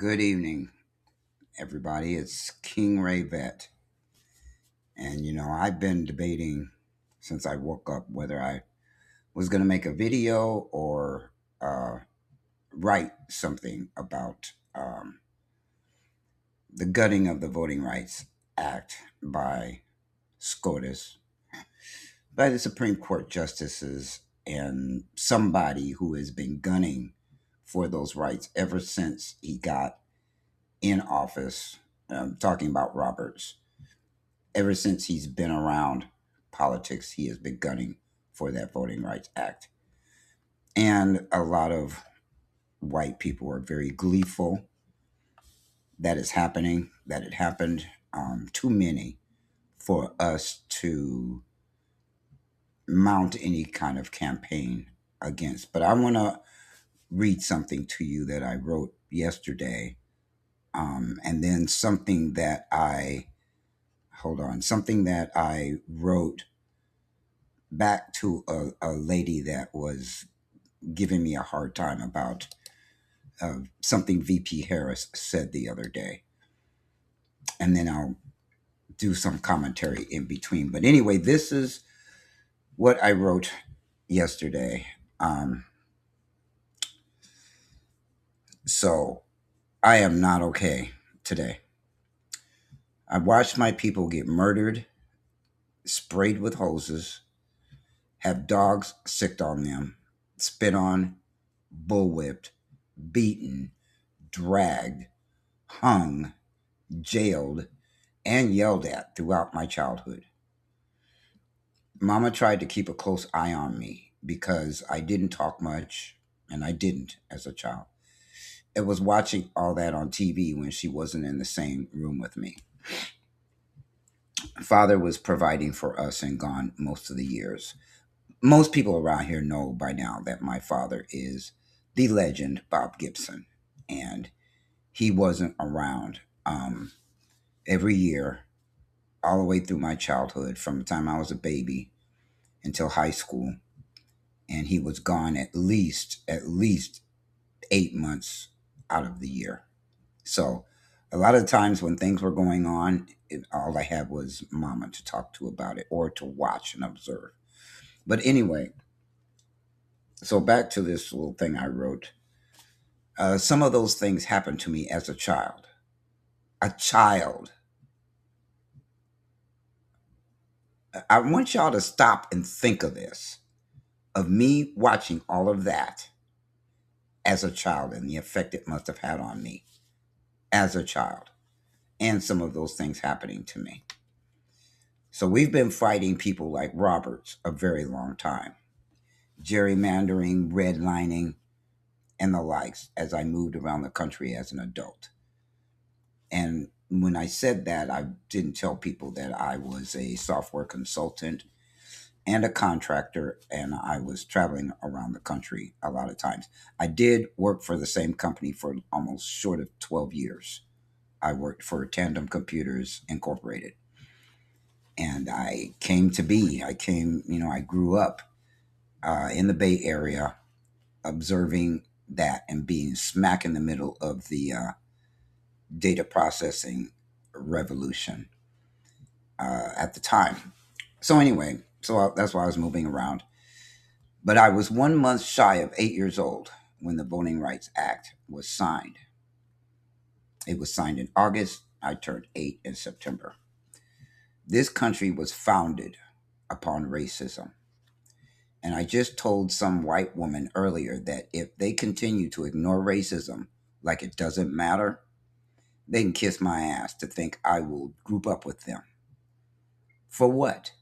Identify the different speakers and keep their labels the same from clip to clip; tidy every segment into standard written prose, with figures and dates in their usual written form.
Speaker 1: Good evening, everybody. It's King Ray Vet. And, I've been debating since I woke up whether I was going to make a video or write something about the gutting of the Voting Rights Act by SCOTUS, by the Supreme Court justices, and somebody who has been gunning for those rights ever since he got in office. I'm talking about Roberts. Ever since he's been around politics, he has been gunning for that Voting Rights Act. And a lot of white people are very gleeful that it's happening, that it happened. Too many for us to mount any kind of campaign against. But I want to read something to you that I wrote yesterday. And then something that I wrote back to a lady that was giving me a hard time about something VP Harris said the other day. And then I'll do some commentary in between. But anyway, this is what I wrote yesterday. So I am not okay today. I watched my people get murdered, sprayed with hoses, have dogs sicked on them, spit on, bullwhipped, beaten, dragged, hung, jailed, and yelled at throughout my childhood. Mama tried to keep a close eye on me because I didn't talk much, and I didn't as a child. It was watching all that on TV when she wasn't in the same room with me. Father was providing for us and gone most of the years. Most people around here know by now that my father is the legend Bob Gibson, and he wasn't around every year all the way through my childhood, from the time I was a baby until high school, and he was gone at least 8 months out of the year. So a lot of times when things were going on, all I had was mama to talk to about it or to watch and observe. But anyway, so back to this little thing I wrote. Some of those things happened to me as a child. A child. I want y'all to stop and think of this, of me watching all of that as a child and the effect it must have had on me as a child, and some of those things happening to me. So we've been fighting people like Roberts a very long time, gerrymandering, redlining, and the likes as I moved around the country as an adult. And when I said that, I didn't tell people that I was a software consultant and a contractor, and I was traveling around the country a lot of times. I did work for the same company for almost short of 12 years. I worked for Tandem Computers Incorporated. And I grew up in the Bay Area, observing that and being smack in the middle of the data processing revolution at the time. So anyway, that's why I was moving around. But I was 1 month shy of 8 years old when the Voting Rights Act was signed. It was signed in August. I turned 8 in September. This country was founded upon racism. And I just told some white woman earlier that if they continue to ignore racism like it doesn't matter, they can kiss my ass to think I will group up with them. For what?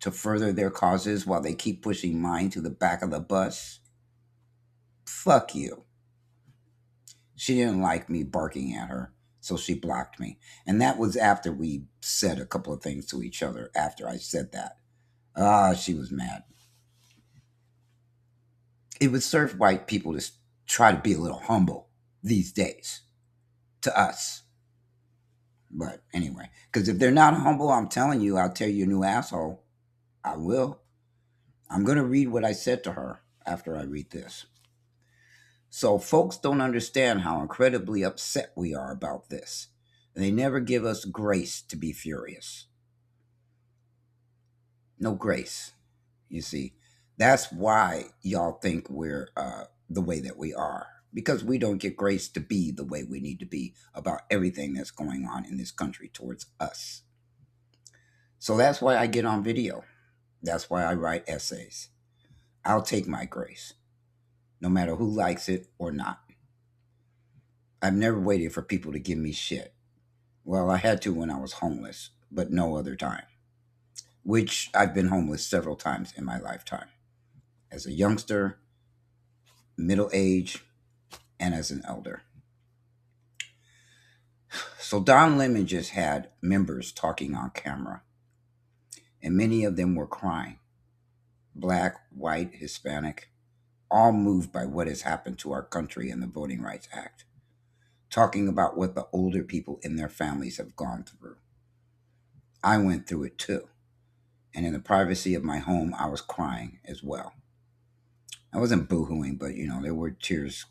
Speaker 1: To further their causes while they keep pushing mine to the back of the bus? Fuck you. She didn't like me barking at her, so she blocked me. And that was after we said a couple of things to each other after I said that. She was mad. It would serve white people to try to be a little humble these days to us. But anyway, because if they're not humble, I'm telling you, I'll tell you a new asshole. I will. I'm going to read what I said to her after I read this. So folks don't understand how incredibly upset we are about this. And they never give us grace to be furious. No grace, you see. That's why y'all think we're the way that we are. Because we don't get grace to be the way we need to be about everything that's going on in this country towards us. So that's why I get on video. That's why I write essays. I'll take my grace, no matter who likes it or not. I've never waited for people to give me shit. Well, I had to when I was homeless, but no other time, which I've been homeless several times in my lifetime. As a youngster, middle age, and as an elder. So Don Lemon just had members talking on camera, and many of them were crying. Black, white, Hispanic, all moved by what has happened to our country and the Voting Rights Act, talking about what the older people in their families have gone through. I went through it too. And in the privacy of my home, I was crying as well. I wasn't boohooing, but there were tears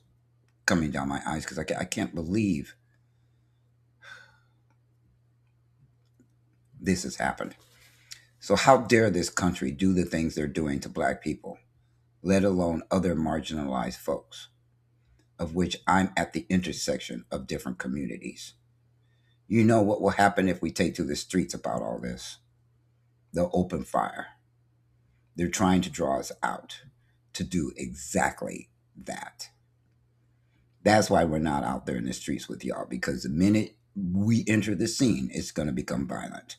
Speaker 1: coming down my eyes because I can't believe this has happened. So how dare this country do the things they're doing to black people, let alone other marginalized folks, of which I'm at the intersection of different communities. You know what will happen if we take to the streets about all this? They'll open fire. They're trying to draw us out to do exactly that. That's why we're not out there in the streets with y'all, because the minute we enter the scene, it's going to become violent.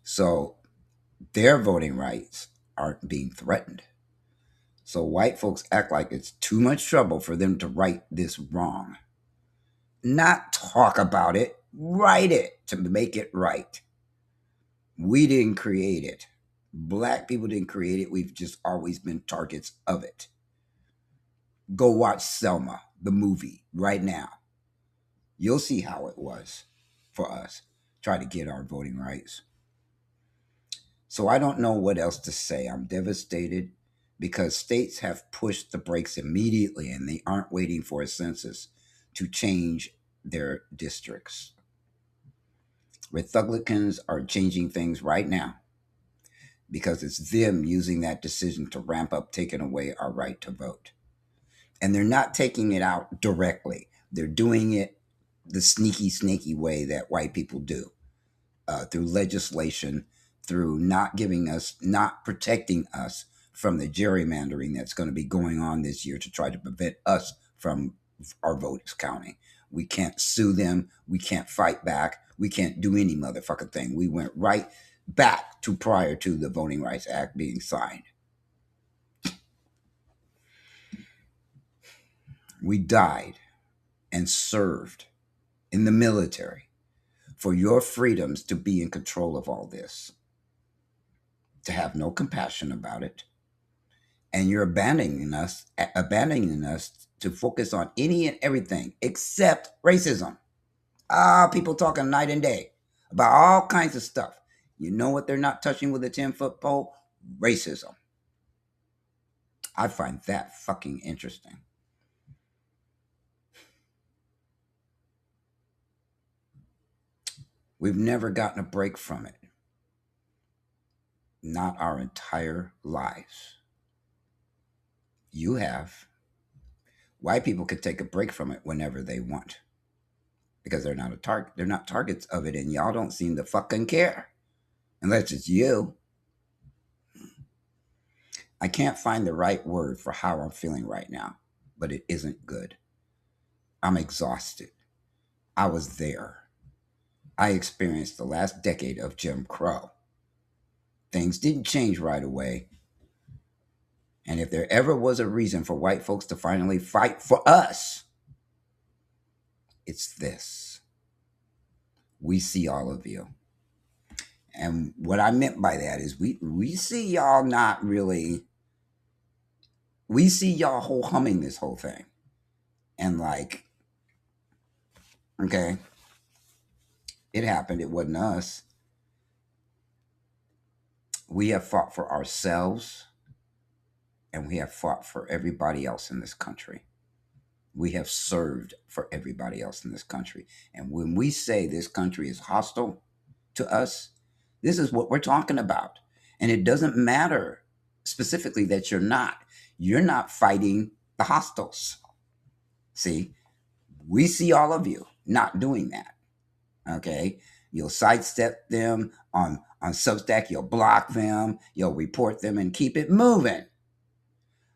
Speaker 1: So their voting rights aren't being threatened. So white folks act like it's too much trouble for them to right this wrong. Not talk about it, write it to make it right. We didn't create it. Black people didn't create it. We've just always been targets of it. Go watch Selma, the movie, right now. You'll see how it was for us. Try to get our voting rights. So I don't know what else to say. I'm devastated because states have pushed the brakes immediately and they aren't waiting for a census to change their districts. Republicans are changing things right now because it's them using that decision to ramp up taking away our right to vote. And they're not taking it out directly. They're doing it the sneaky, snaky way that white people do, through legislation, through not protecting us from the gerrymandering that's going to be going on this year to try to prevent us from our votes counting. We can't sue them. We can't fight back. We can't do any motherfucking thing. We went right back to prior to the Voting Rights Act being signed. We died and served in the military for your freedoms to be in control of all this, to have no compassion about it. And you're abandoning us to focus on any and everything except racism. People talking night and day about all kinds of stuff. You know what they're not touching with a 10-foot pole? Racism. I find that fucking interesting. We've never gotten a break from it. Not our entire lives. You have. White people could take a break from it whenever they want, because they're not they're not targets of it, and y'all don't seem to fucking care unless it's you. I can't find the right word for how I'm feeling right now, but it isn't good. I'm exhausted. I was there. I experienced the last decade of Jim Crow. Things didn't change right away. And if there ever was a reason for white folks to finally fight for us, it's this. We see all of you. And what I meant by that is we see y'all not really, we see y'all whole humming this whole thing. And like, okay, it happened. It wasn't us. We have fought for ourselves and we have fought for everybody else in this country. We have served for everybody else in this country. And when we say this country is hostile to us, this is what we're talking about. And it doesn't matter specifically that you're not fighting the hostiles. See, we see all of you not doing that. Okay. You'll sidestep them on Substack, you'll block them, you'll report them and keep it moving.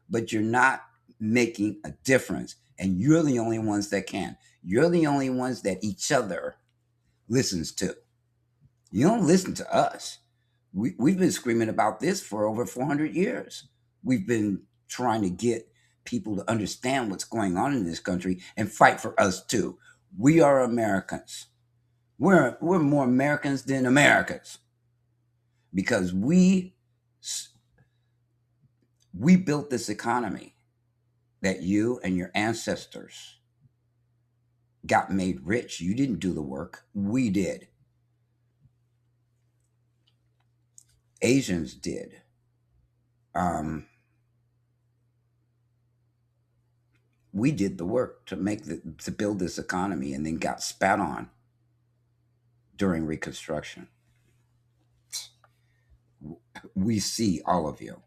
Speaker 1: But you're not making a difference. And you're the only ones that can. You're the only ones that each other listens to. You don't listen to us. We've been screaming about this for over 400 years. We've been trying to get people to understand what's going on in this country and fight for us too. We are Americans. We're more Americans than Americans because we built this economy that you and your ancestors got made rich. You didn't do the work. We did. Asians did. We did the work to build this economy and then got spat on during Reconstruction. We see all of you.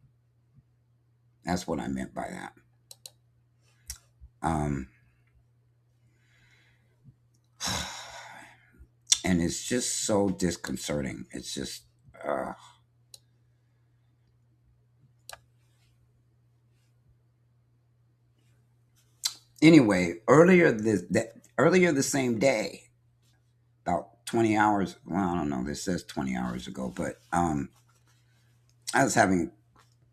Speaker 1: That's what I meant by that. And it's just so disconcerting. It's just anyway. Earlier the same day, about 20 hours. Well, I don't know. This says 20 hours ago, but I was having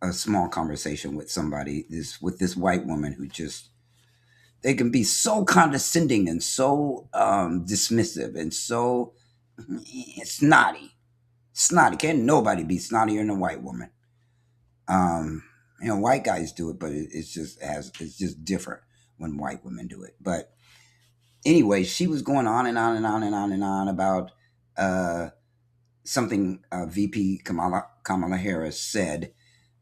Speaker 1: a small conversation with somebody. With this white woman who just they can be so condescending and so dismissive and so snotty. Can't nobody be snottier than a white woman. White guys do it, but it's just different when white women do it. But anyway, she was going on and on and on and on and on about something VP Kamala Harris said.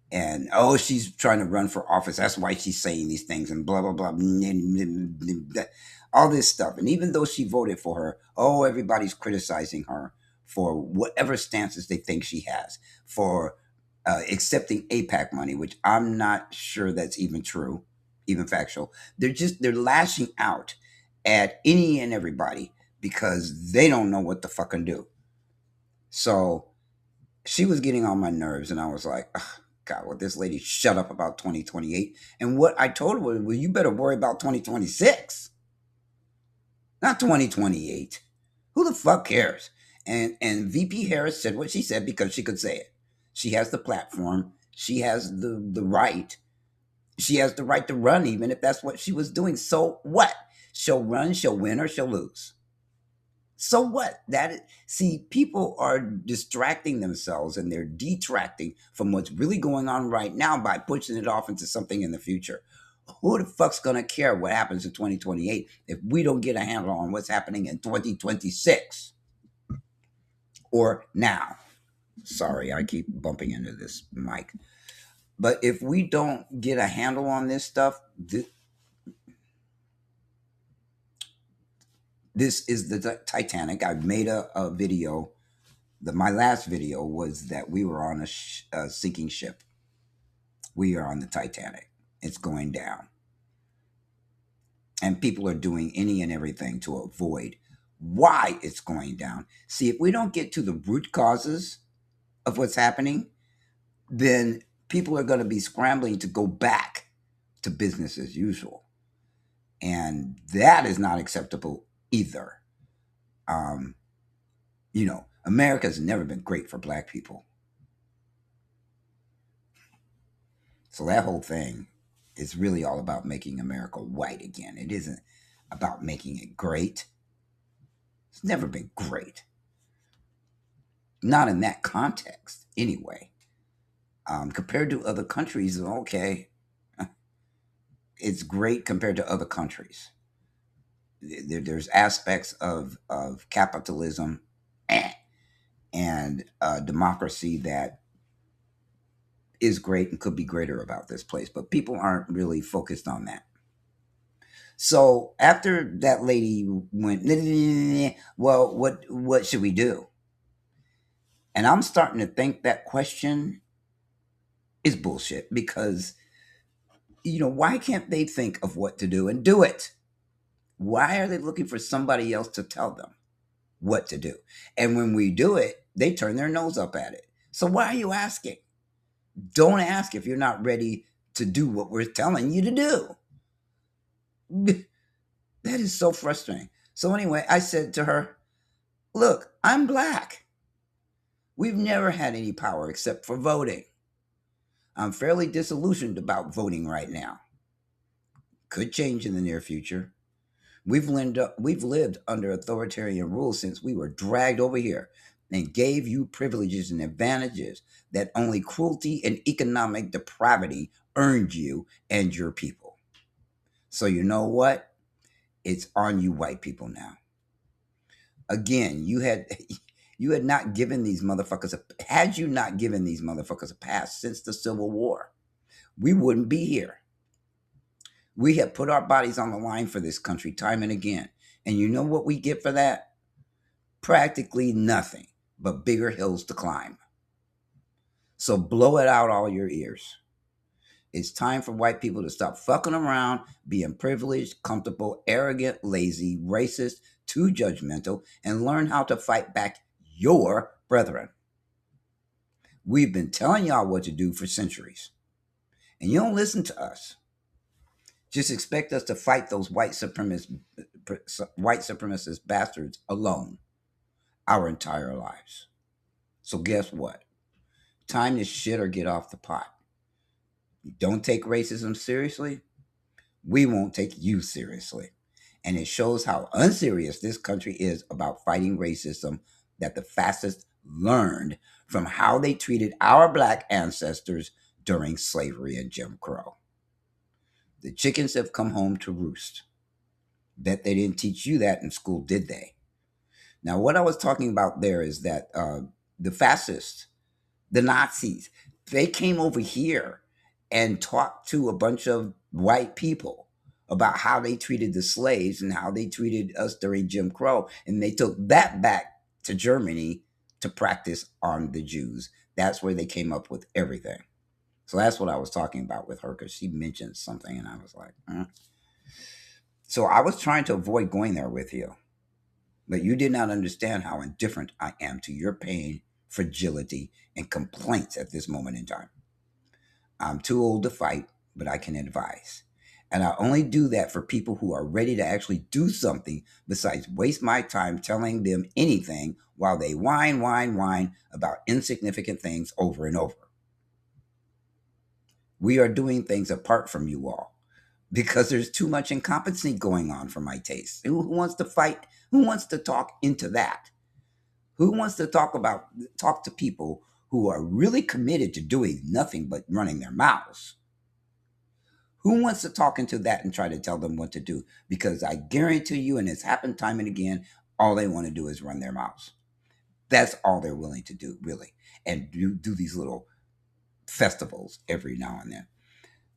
Speaker 1: And she's trying to run for office. That's why she's saying these things and blah blah blah, all this stuff. And even though she voted for her, everybody's criticizing her for whatever stances they think she has for accepting APAC money, which I'm not sure that's even true, even factual. They're lashing out at any and everybody because they don't know what to fucking do. So she was getting on my nerves, and I was like, ugh, God, will this lady shut up about 2028? And what I told her was, well, you better worry about 2026, not 2028. Who the fuck cares? And VP Harris said what she said because she could say it. She has the platform. She has the right. She has the right to run, even if that's what she was doing. So what? She'll run, she'll win, or she'll lose. So what? See, people are distracting themselves and they're detracting from what's really going on right now by pushing it off into something in the future. Who the fuck's gonna care what happens in 2028 if we don't get a handle on what's happening in 2026 or now? Sorry, I keep bumping into this mic. But if we don't get a handle on this stuff, this is the Titanic. I've made a video. My last video was that we were on a sinking ship. We are on the Titanic. It's going down. And people are doing any and everything to avoid why it's going down. See, if we don't get to the root causes of what's happening, then people are going to be scrambling to go back to business as usual. And that is not acceptable either. America's never been great for black people. So that whole thing is really all about making America white again. It isn't about making it great. It's never been great. Not in that context, anyway. Compared to other countries, okay, it's great compared to other countries. There's aspects of capitalism and democracy that is great and could be greater about this place, but people aren't really focused on that. So after that lady went, well, what should we do? And I'm starting to think that question is bullshit because why can't they think of what to do and do it? Why are they looking for somebody else to tell them what to do? And when we do it, they turn their nose up at it. So why are you asking? Don't ask if you're not ready to do what we're telling you to do. That is so frustrating. So anyway, I said to her, look, I'm black. We've never had any power except for voting. I'm fairly disillusioned about voting right now. Could change in the near future. We've lived under authoritarian rule since we were dragged over here and gave you privileges and advantages that only cruelty and economic depravity earned you and your people. So you know what? It's on you white people now. Again, you had not given these motherfuckers had you not given these motherfuckers a pass since the Civil War, we wouldn't be here. We have put our bodies on the line for this country time and again. And you know what we get for that? Practically nothing but bigger hills to climb. So blow it out all your ears. It's time for white people to stop fucking around, being privileged, comfortable, arrogant, lazy, racist, too judgmental, and learn how to fight back your brethren. We've been telling y'all what to do for centuries, and you don't listen to us. Just expect us to fight those white supremacist bastards alone our entire lives. So guess what? Time to shit or get off the pot. You don't take racism seriously, we won't take you seriously. And it shows how unserious this country is about fighting racism that the fascists learned from how they treated our black ancestors during slavery and Jim Crow. The chickens have come home to roost. Bet they didn't teach you that in school, did they? Now, what I was talking about there is that the fascists, the Nazis, they came over here and talked to a bunch of white people about how they treated the slaves and how they treated us during Jim Crow. And they took that back to Germany to practice on the Jews. That's where they came up with everything. So that's what I was talking about with her because she mentioned something and I was like, So I was trying to avoid going there with you, but you did not understand how indifferent I am to your pain, fragility, and complaints at this moment in time. I'm too old to fight, but I can advise. And I only do that for people who are ready to actually do something besides waste my time telling them anything while they whine about insignificant things over and over. We are doing things apart from you all because there's too much incompetency going on for my taste. Who wants to fight? Who wants to talk into that? Who wants to talk to people who are really committed to doing nothing but running their mouths? Who wants to talk into that and try to tell them what to do? Because I guarantee you, and it's happened time and again, all they want to do is run their mouths. That's all they're willing to do, really, and do these little festivals every now and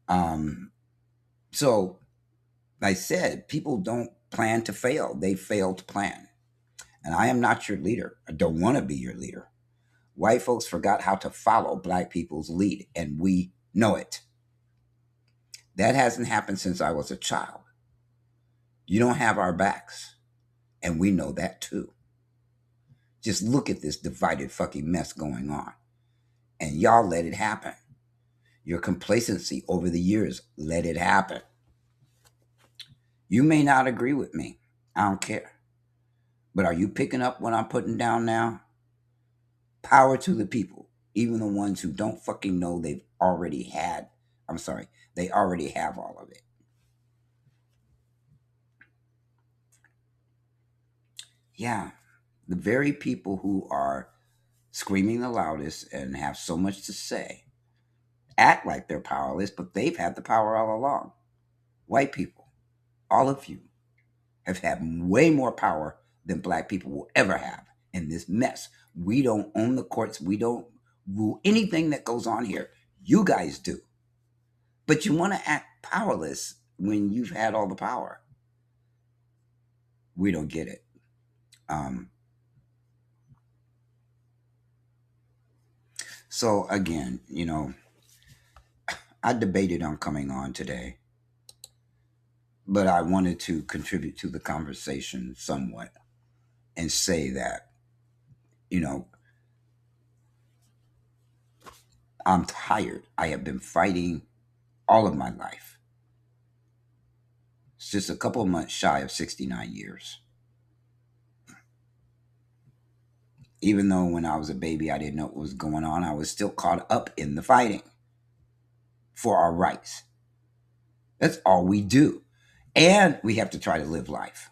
Speaker 1: then. So I said, people don't plan to fail. They fail to plan. And I am not your leader. I don't want to be your leader. White folks forgot how to follow black people's lead, and we know it. That hasn't happened since I was a child. You don't have our backs, and we know that too. Just look at this divided fucking mess going on. And y'all let it happen. Your complacency over the years let it happen. You may not agree with me. I don't care. But are you picking up what I'm putting down now? Power to the people, even the ones who don't fucking know they already have all of it. Yeah, the very people who are screaming the loudest and have so much to say act like they're powerless, but they've had the power all along. White people, all of you, have had way more power than black people will ever have in this mess. We don't own the courts. We don't rule anything that goes on here. You guys do. But you want to act powerless when you've had all the power. We don't get it. Um, so again, I debated on coming on today, but I wanted to contribute to the conversation somewhat and say that, you know, I'm tired. I have been fighting all of my life. It's just a couple of months shy of 69 years. Even though when I was a baby, I didn't know what was going on, I was still caught up in the fighting for our rights. That's all we do. And we have to try to live life,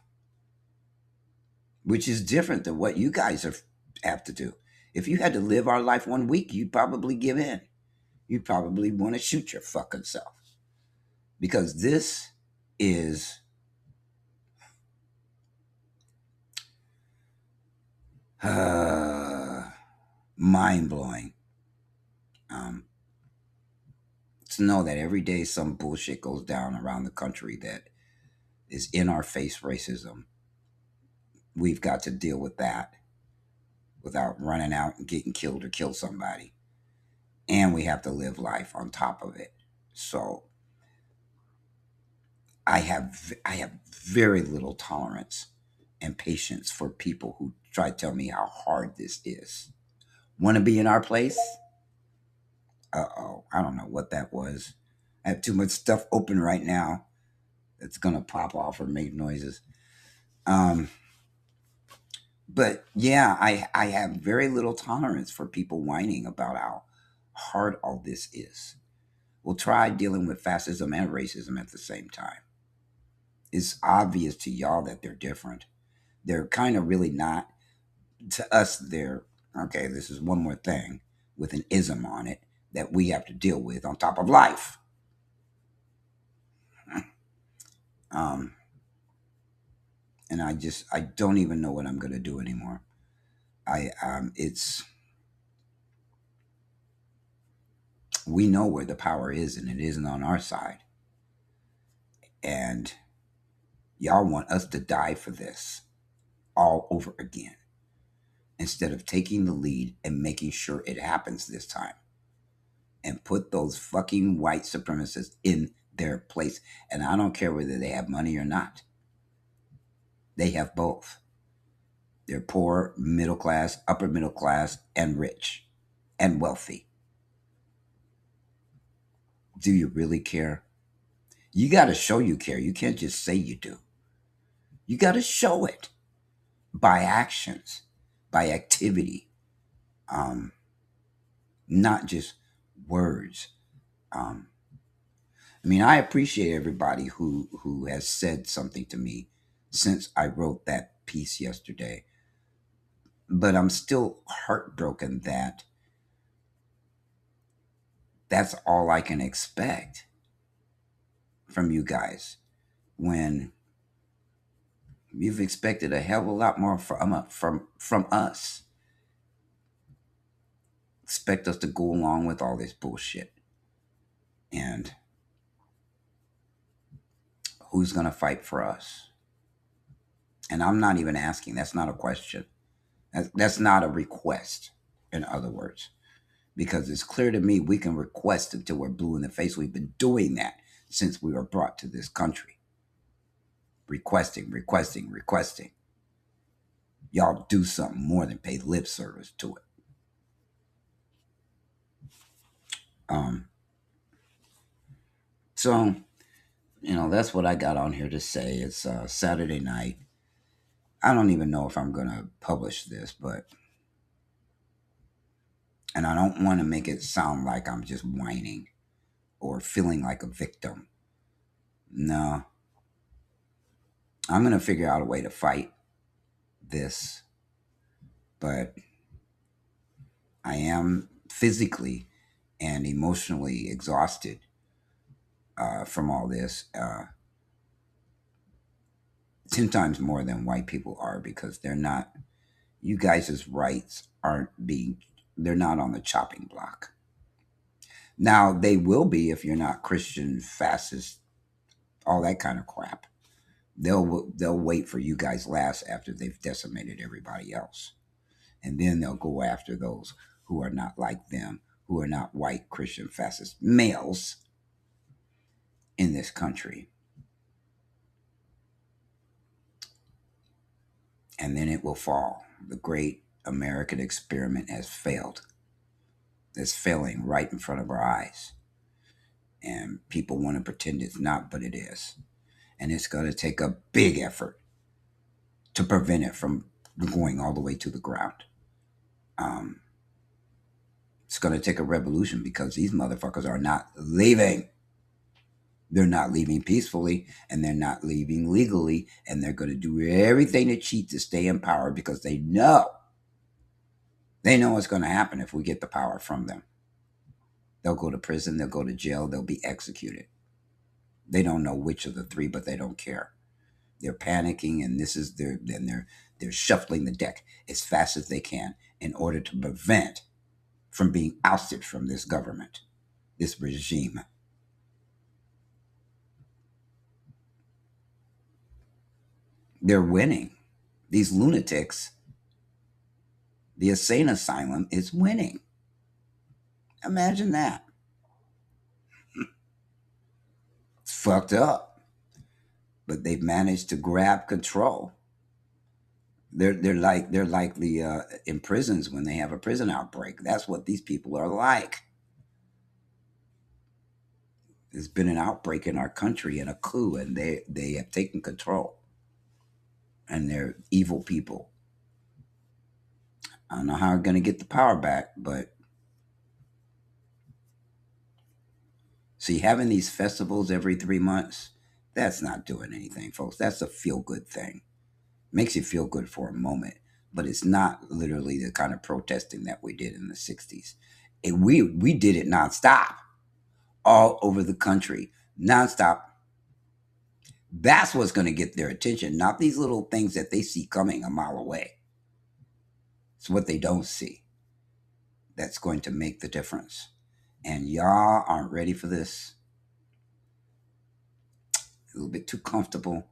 Speaker 1: which is different than what you guys have to do. If you had to live our life 1 week, you'd probably give in. You'd probably want to shoot your fucking self. Because this is mind blowing. To know that every day some bullshit goes down around the country that is in our face racism. We've got to deal with that without running out and getting killed or kill somebody. And we have to live life on top of it. So I have very little tolerance and patience for people who try to tell me how hard this is. Want to be in our place? Uh-oh, I don't know what that was. I have too much stuff open right now that's gonna pop off or make noises. Um, but yeah, I have very little tolerance for people whining about how hard all this is. We'll try dealing with fascism and racism at the same time. It's obvious to y'all that they're different. They're kind of really not. To us, they're okay. This is one more thing with an ism on it that we have to deal with on top of life. Um, and I don't even know what I'm gonna do anymore. It's we know where the power is, and it isn't on our side. And y'all want us to die for this all over again instead of taking the lead and making sure it happens this time and put those fucking white supremacists in their place. And I don't care whether they have money or not. They have both. They're poor, middle class, upper middle class, and rich and wealthy. Do you really care? You got to show you care. You can't just say you do. You got to show it by actions, by activity, um, not just words. Um, I mean, I appreciate everybody who has said something to me since I wrote that piece yesterday, but I'm still heartbroken that that's all I can expect from you guys when you've expected a hell of a lot more from us. Expect us to go along with all this bullshit, and who's gonna fight for us? And I'm not even asking. That's not a question. That's not a request. In other words, because it's clear to me we can request until we're blue in the face. We've been doing that since we were brought to this country. Requesting, requesting, requesting. Y'all do something more than pay lip service to it. Um, so, that's what I got on here to say. It's Saturday night. I don't even know if I'm going to publish this, and I don't want to make it sound like I'm just whining or feeling like a victim. No, I'm going to figure out a way to fight this, but I am physically and emotionally exhausted from all this. 10 times more than white people are because they're not, you guys' rights aren't being, they're not on the chopping block. Now, they will be if you're not Christian, fascist, all that kind of crap. They'll wait for you guys last after they've decimated everybody else. And then they'll go after those who are not like them, who are not white Christian fascist males in this country. And then it will fall. The great American experiment has failed. It's failing right in front of our eyes. And people want to pretend it's not, but it is. And it's going to take a big effort to prevent it from going all the way to the ground. Um, it's going to take a revolution because these motherfuckers are not leaving. They're not leaving peacefully, and they're not leaving legally, and they're going to do everything to cheat to stay in power because they know what's going to happen if we get the power from them. They'll go to prison, they'll go to jail, they'll be executed. They don't know which of the three, but they don't care. They're panicking, and they're shuffling the deck as fast as they can in order to prevent from being ousted from this government, this regime. They're winning. These lunatics, the insane asylum is winning. Imagine that. It's fucked up. But they've managed to grab control. They're like the in prisons when they have a prison outbreak. That's what these people are like. There's been an outbreak in our country and a coup, and they have taken control. And they're evil people. I don't know how we're going to get the power back, but see, having these festivals every 3 months, that's not doing anything, folks. That's a feel good thing. Makes you feel good for a moment, but it's not literally the kind of protesting that we did in the 60s. We did it nonstop, all over the country, nonstop. That's what's going to get their attention, not these little things that they see coming a mile away. It's what they don't see that's going to make the difference. And y'all aren't ready for this. A little bit too comfortable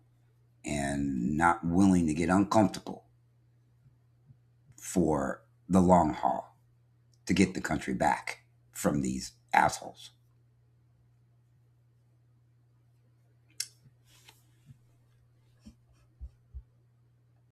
Speaker 1: and not willing to get uncomfortable for the long haul to get the country back from these assholes.